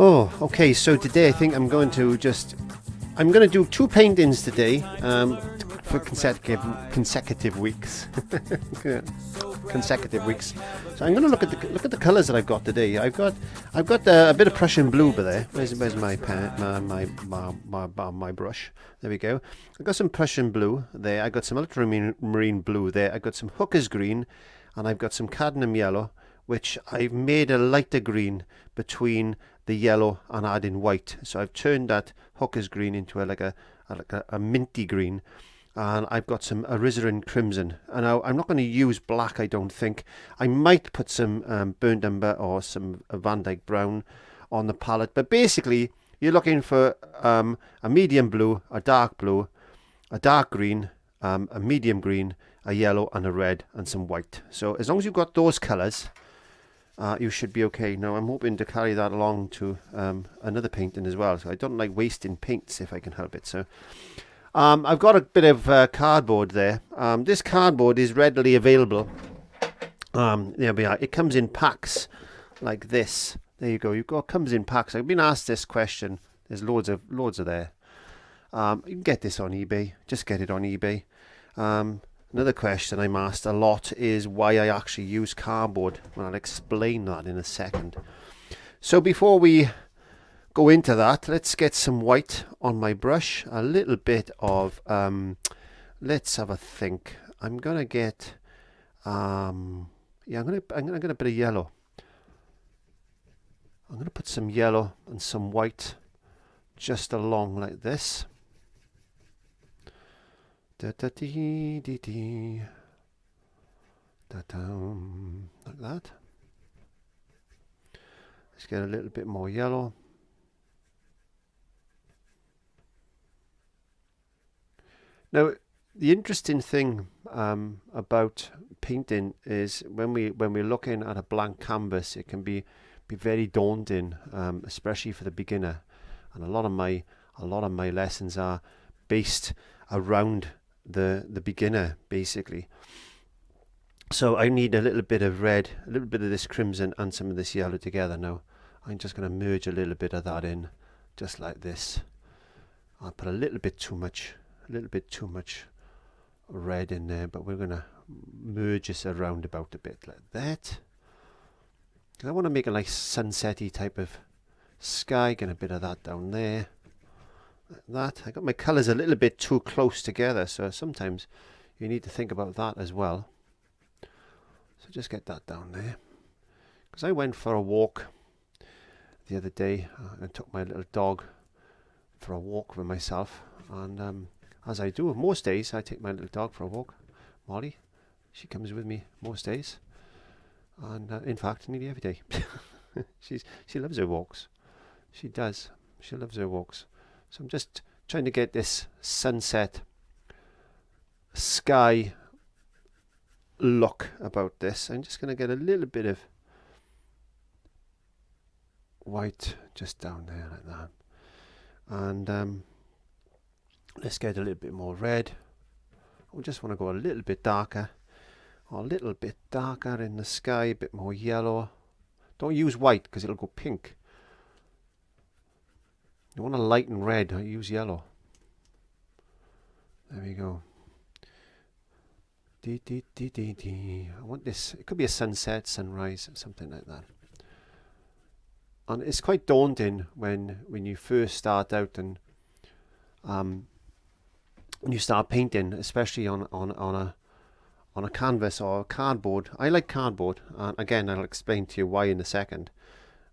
Oh, okay, so today I think I'm going to do two paintings today, for consecutive weeks. Consecutive weeks. So I'm going to look at the colours that I've got today. I've got a bit of Prussian blue there. Where's my pen, my brush? There we go. I've got some Prussian blue there. I've got some ultramarine blue there. I've got some hooker's green, and I've got some cadmium yellow, which I've made a lighter green between the yellow and adding white. So I've turned that hooker's green into a minty green. And I've got some ALIZARIN crimson, and I'm not going to use black, I don't think. I might put some burnt umber or some VANDYKE brown on the palette, but basically you're looking for a medium blue, a dark green, a medium green, a yellow and a red, and some white. So as long as you've got those colours, you should be okay. Now I'm hoping to carry that along to another painting as well, so I don't like wasting paints if I can help it. So I've got a bit of cardboard there. This cardboard is readily available. There we are. It comes in packs like this. There you go. It comes in packs. I've been asked this question. There's loads of there. You can get this on eBay. Just get it on eBay. Another question I'm asked a lot is why I actually use cardboard. Well, I'll explain that in a second. So before we go into that, let's get some white on my brush. A little bit of let's have a think. I'm gonna get I'm gonna get a bit of yellow. I'm gonna put some yellow and some white just along like this. Da da dee dee dee. Da dum, like that. Let's get a little bit more yellow. Now, the interesting thing about painting is when we're looking at a blank canvas, it can be very daunting, especially for the beginner. And a lot of my lessons are based around the beginner, basically. So I need a little bit of red, a little bit of this crimson, and some of this yellow together. Now I'm just going to merge a little bit of that in, just like this. I'll put a little bit too much red in there, but we're going to merge this around about a bit like that. I want to make a nice sunsetty type of sky. Get a bit of that down there, like that. I got my colours a little bit too close together, so sometimes you need to think about that as well. So just get that down there. Because I went for a walk the other day and took my little dog for a walk with myself, and as I do most days, I take my little dog for a walk. Molly, she comes with me most days, and in fact nearly every day. She loves her walks. She does. She loves her walks. So I'm just trying to get this sunset sky look about this. I'm just going to get a little bit of white just down there like that, and let's get a little bit more red. We just want to go a little bit darker, or a little bit darker in the sky, a bit more yellow. Don't use white because it'll go pink. You want to lighten red, I use yellow. There we go. Dee, dee, dee, dee, dee. I want this, it could be a sunset, sunrise, something like that. And it's quite daunting when you first start out and when you start painting, especially on a canvas or cardboard. I like cardboard, and again I'll explain to you why in a second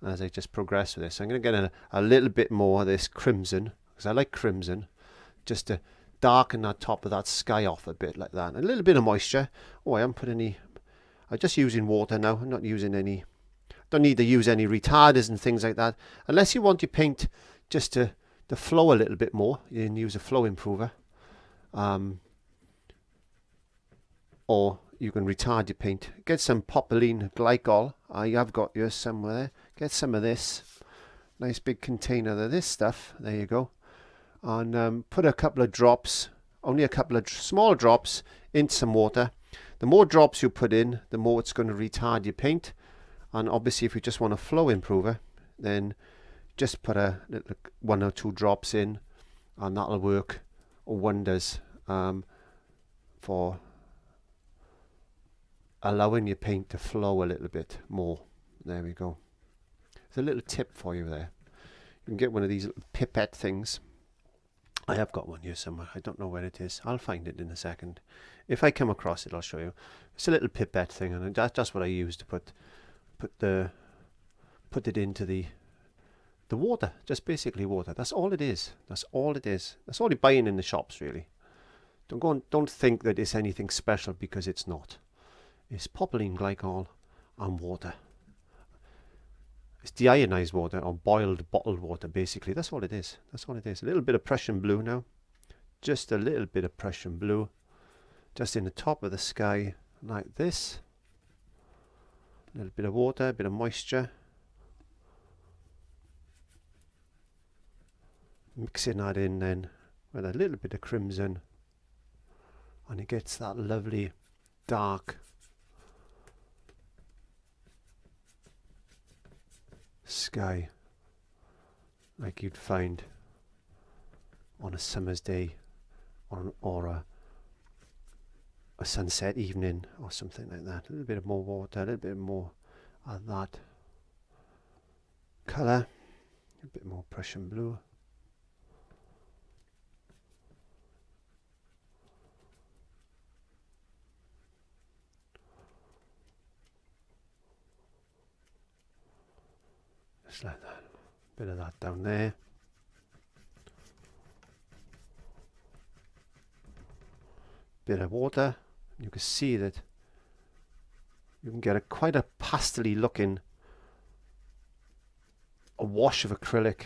as I just progress with this. I'm going to get a little bit more of this crimson, because I like crimson, just to darken that top of that sky off a bit like that. A little bit of moisture. Oh, I haven't put any, I'm just using water now. I'm not using any, don't need to use any retarders and things like that, unless you want your paint just to flow a little bit more. You can use a flow improver. Or you can retard your paint. Get some propylene glycol. I have got yours somewhere. Get some of this. Nice big container of this stuff. There you go. And put a couple of drops, only a couple of small drops, into some water. The more drops you put in, the more it's going to retard your paint. And obviously if you just want a flow improver, then just put a little 1 or 2 drops in, and that'll work wonders for allowing your paint to flow a little bit more. There we go. There's a little tip for you there. You can get one of these little pipette things. I have got one here somewhere. I don't know where it is. I'll find it in a second. If I come across it, I'll show you. It's a little pipette thing, and that's what I use to put it into the water. Just basically water. That's all it is. That's all it is. That's all you're buying in the shops, really. Don't think that it's anything special, because it's not. It's propylene glycol and water. It's deionized water, or boiled bottled water, basically. That's all it is. That's all it is. A little bit of Prussian blue now. Just a little bit of Prussian blue. Just in the top of the sky, like this. A little bit of water, a bit of moisture. Mixing that in then with a little bit of crimson. And it gets that lovely dark sky, like you'd find on a summer's day, or a sunset evening, or something like that. A little bit more water, a little bit more of that colour, a bit more Prussian blue. Just like that. Bit of that down there. Bit of water. You can see that you can get quite a pastely looking wash of acrylic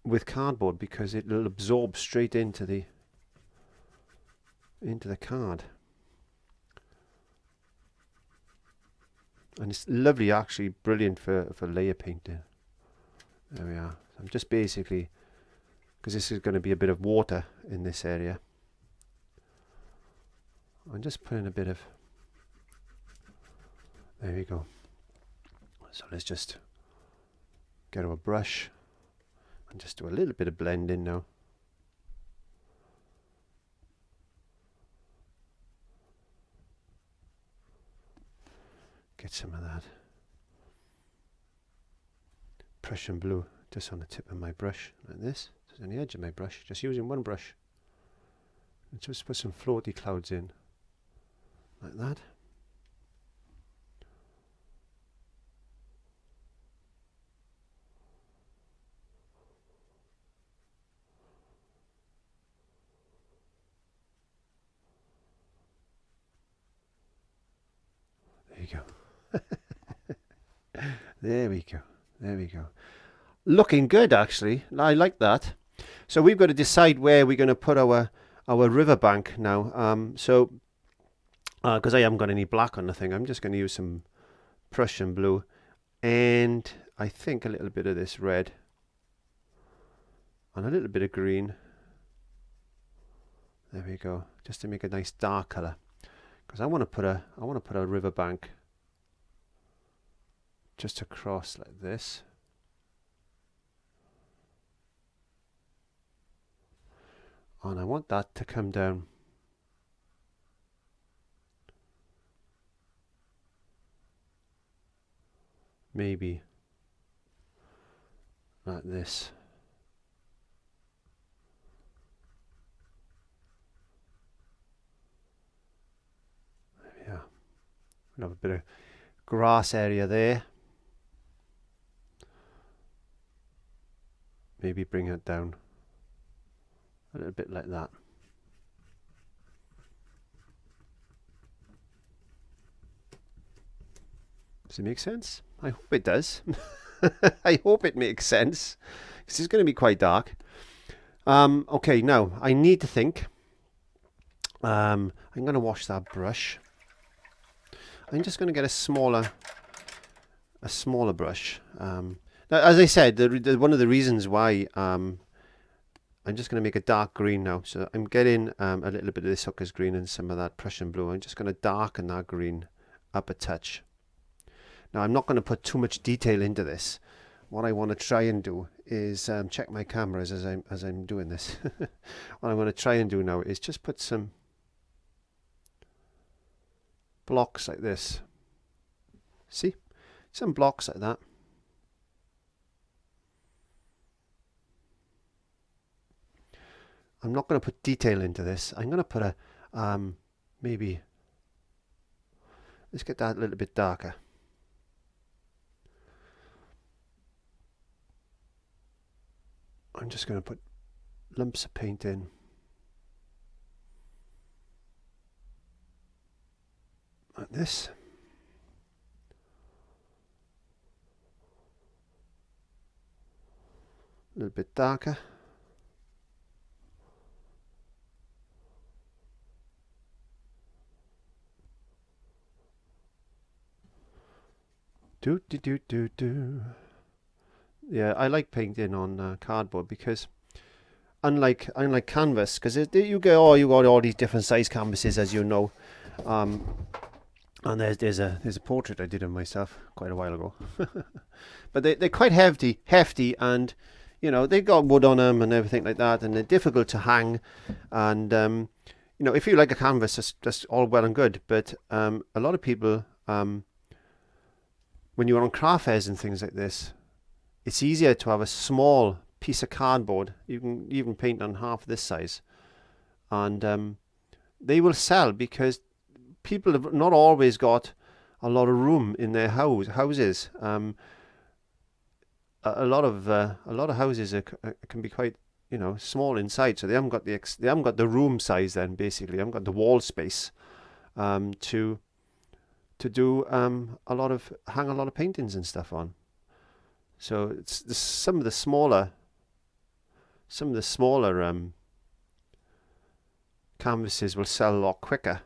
with cardboard, because it will absorb straight into the card. And it's lovely, actually, brilliant for layer painting. There we are. I'm just basically, because this is going to be a bit of water in this area, I'm just putting a bit of, there we go. So let's just get our brush and just do a little bit of blending now. Get some of that Prussian blue just on the tip of my brush, like this, just on the edge of my brush, just using one brush. And just put some floaty clouds in, like that. There you go. There we go. There we go. Looking good, actually. I like that. So we've got to decide where we're going to put our riverbank now. Because I haven't got any black on the thing, I'm just going to use some Prussian blue and I think a little bit of this red and a little bit of green. There we go. Just to make a nice dark color. Because I want to put a riverbank just across like this. And I want that to come down maybe like this. There we are. We'll have a bit of grass area there. Maybe bring it down a little bit like that. Does it make sense? I hope it does. I hope it makes sense. This is going to be quite dark. Okay, now I need to think. I'm going to wash that brush. I'm just going to get a smaller brush. Now, as I said, one of the reasons why I'm just going to make a dark green now. So I'm getting a little bit of this Hooker's green and some of that Prussian blue. I'm just going to darken that green up a touch. Now I'm not going to put too much detail into this. What I want to try and do is check my cameras as I'm doing this. What I'm going to try and do now is just put some blocks like this. See? Some blocks like that. I'm not going to put detail into this. I'm going to put a, maybe, let's get that a little bit darker. I'm just going to put lumps of paint in. Like this. A little bit darker. Do. Yeah, I like painting on cardboard because unlike canvas, because you got all these different size canvases, as you know. And there's a portrait I did of myself quite a while ago. But they're quite hefty, and you know, they got wood on them and everything like that, and they're difficult to hang. And you know, if you like a canvas, that's all well and good. But a lot of people, when you're on craft fairs and things like this, it's easier to have a small piece of cardboard. You can even paint on half this size, and they will sell because people have not always got a lot of room in their houses. A lot of houses can be quite, you know, small inside, so they haven't got the room size. Then basically, they haven't got the wall space to do hang a lot of paintings and stuff on. So it's some of the smaller canvases will sell a lot quicker,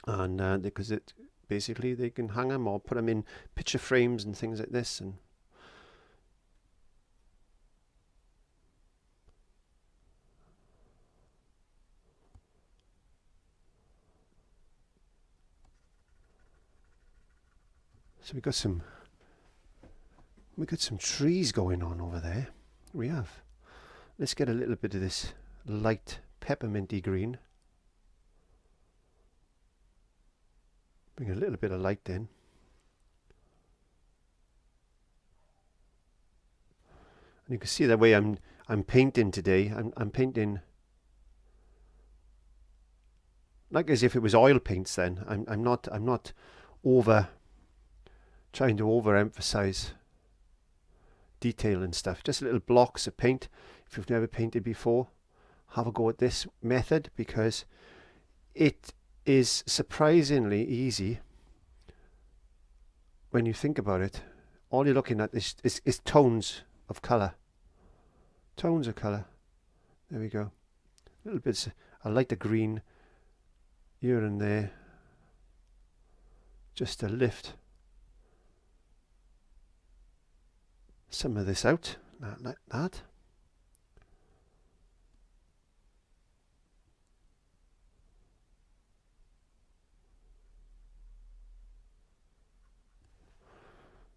and because basically they can hang them or put them in picture frames and things like this. And so we got some trees going on over there. We have. Let's get a little bit of this light pepperminty green. Bring a little bit of light in. And you can see the way I'm painting today. I'm painting like as if it was oil paints. Then I'm not trying to overemphasize detail and stuff. Just little blocks of paint. If you've never painted before, have a go at this method, because it is surprisingly easy when you think about it. All you're looking at is tones of colour. Tones of colour. There we go. A little bit. I like the green here and there, just to lift some of this out, like that.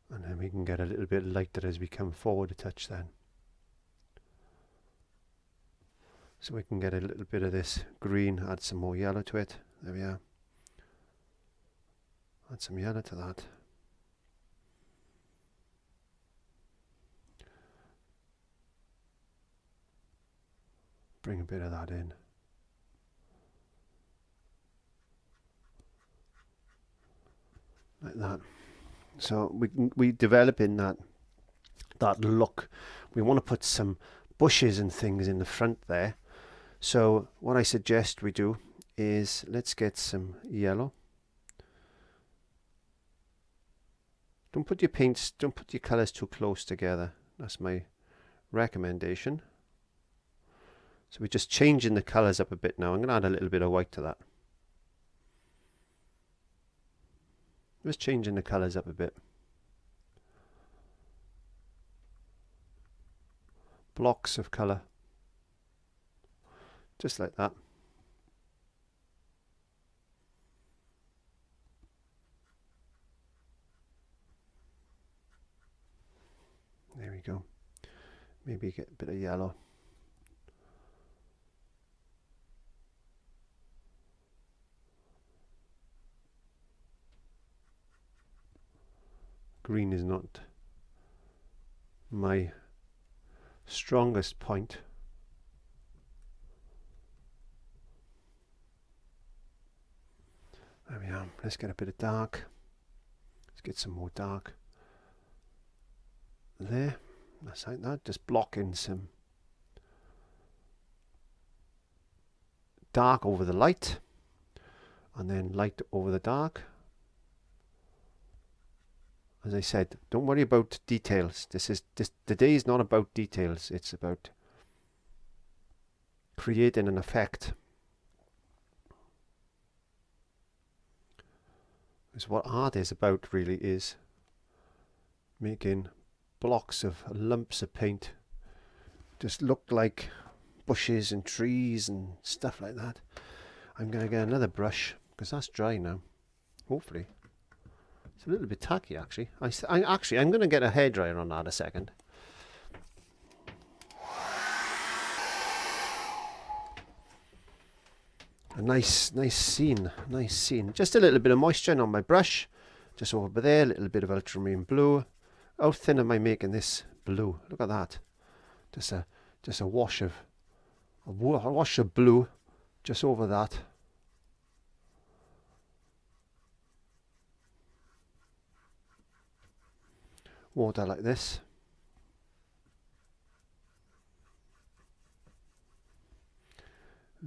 And then we can get a little bit lighter as we come forward a touch then. So we can get a little bit of this green, add some more yellow to it. There we are. Add some yellow to that. Bring a bit of that in. Like that. So we developing that look. We want to put some bushes and things in the front there. So what I suggest we do is, let's get some yellow. Don't put your colours too close together. That's my recommendation. So we're just changing the colours up a bit now. I'm going to add a little bit of white to that. Just changing the colours up a bit. Blocks of colour. Just like that. There we go. Maybe get a bit of yellow. Green is not my strongest point. There we are. Let's get a bit of dark. Let's get some more dark there. That's like that. Just blocking some dark over the light, and then light over the dark. As I said, don't worry about details. The day is not about details. It's about creating an effect. Because what art is about really is making blocks of lumps of paint just look like bushes and trees and stuff like that. I'm going to get another brush because that's dry now. Hopefully. It's a little bit tacky actually. I'm going to get a hairdryer on that in a second. A nice scene. Just a little bit of moisture on my brush. Just over there, a little bit of ultramarine blue. How thin am I making this blue? Look at that. Just a wash of blue just over that. Water like this. A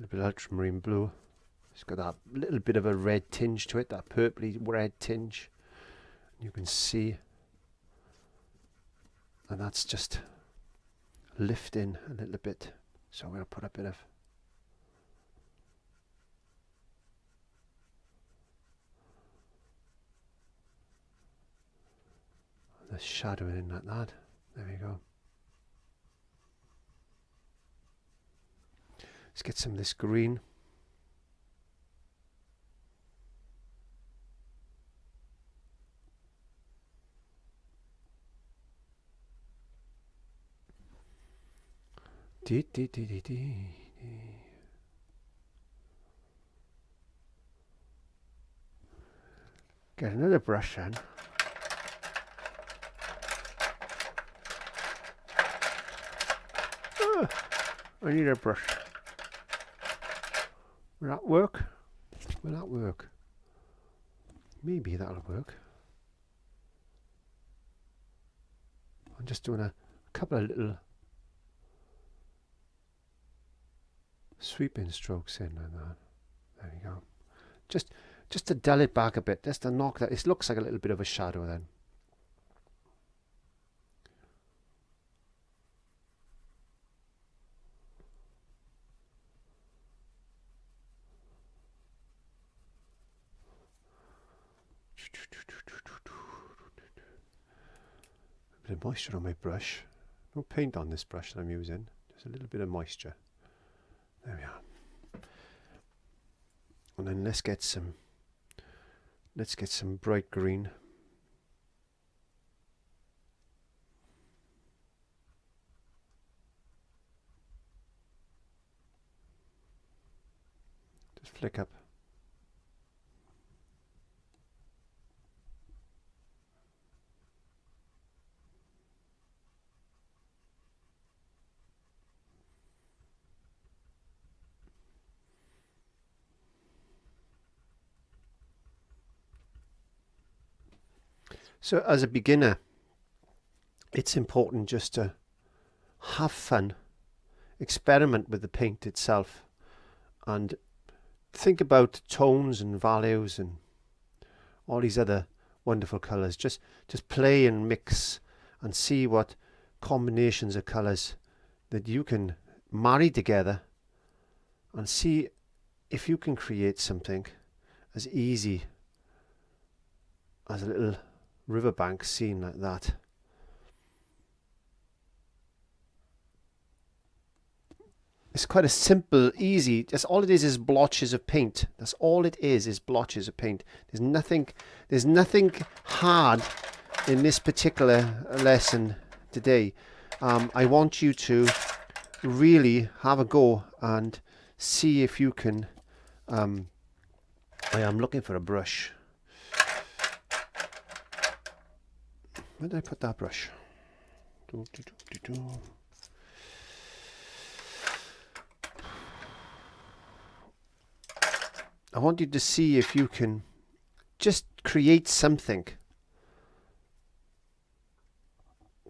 little bit of ultramarine blue. It's got that little bit of a red tinge to it, that purpley red tinge. You can see, and that's just lifting a little bit. So I'm going to put a bit of the shadowing in like that. There we go. Let's get some of this green. Get another brush then. I need a brush. Will that work? Will that work? Maybe that'll work. I'm just doing a couple of little sweeping strokes in like that. There we go. Just to dull it back a bit, just to knock that. It looks like a little bit of a shadow then. A bit of moisture on my brush. No paint on this brush that I'm using. Just a little bit of moisture. There we are. And then let's get some bright green. Just flick up. So as a beginner, it's important just to have fun, experiment with the paint itself, and think about tones and values and all these other wonderful colours. Just play and mix and see what combinations of colours that you can marry together, and see if you can create something as easy as a little riverbank scene like that. It's quite a simple, easy, that's all it is blotches of paint. That's all it is blotches of paint. There's nothing hard in this particular lesson today, I want you to really have a go and see if you can. I am looking for a brush. Where did I put that brush? I want you to see if you can just create something.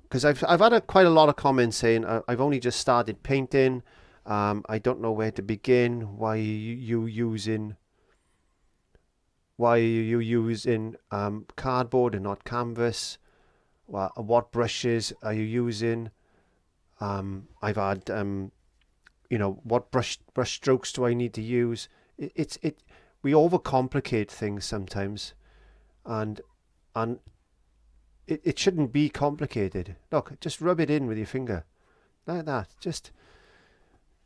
Because I've had quite a lot of comments saying I've only just started painting. I don't know where to begin. Why are you using cardboard and not canvas? What brushes are you using? I've had what brush strokes do I need to use? We overcomplicate things sometimes, and it shouldn't be complicated. Look, just rub it in with your finger like that. Just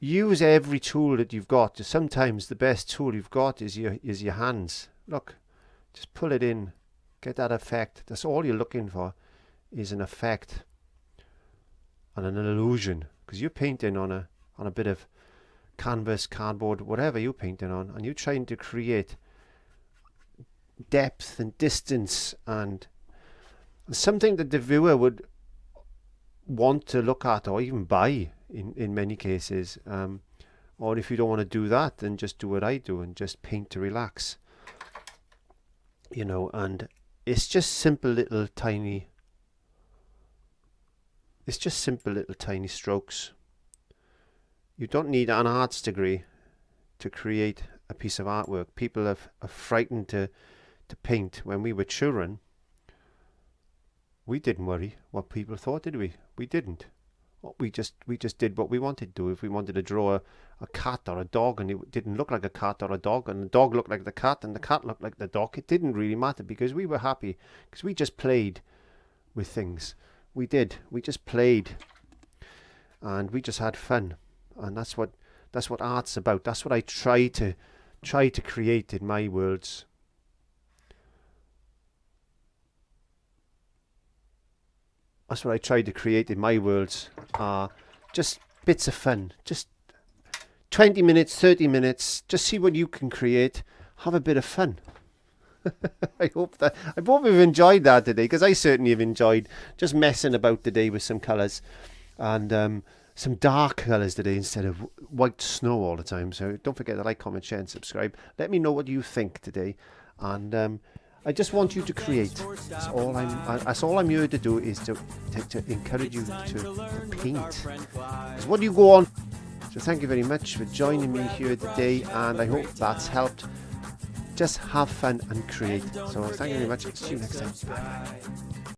use every tool that you've got. Sometimes the best tool you've got is your hands. Look, just pull it in, get that effect. That's all you're looking for, is an effect and an illusion, because you're painting on a bit of canvas, cardboard, whatever you're painting on, and you're trying to create depth and distance and something that the viewer would want to look at or even buy in many cases. Or if you don't want to do that, then just do what I do and just paint to relax. And it's just simple little tiny strokes. You don't need an arts degree to create a piece of artwork. People are frightened to paint. When we were children, we didn't worry what people thought, did we? We didn't. We just did what we wanted to do. If we wanted to draw a cat or a dog and it didn't look like a cat or a dog, and the dog looked like the cat and the cat looked like the dog, it didn't really matter, because we were happy, because we just played with things. We did. We just played, and we just had fun. And that's what art's about. That's what I try to create in my worlds. That's what I try to create in my worlds. Just bits of fun. Just 20 minutes, 30 minutes. Just see what you can create. Have a bit of fun. I hope you've enjoyed that today, because I certainly have enjoyed just messing about today with some colours, and some dark colours today instead of white snow all the time. So don't forget to like, comment, share and subscribe. Let me know what you think today, and I just want you to create. That's all I'm here to do, is to encourage you to paint. Because what do you go on? So thank you very much for joining me here today, and I hope that's helped. Just have fun and create. So thank you very much. See you next time. Bye.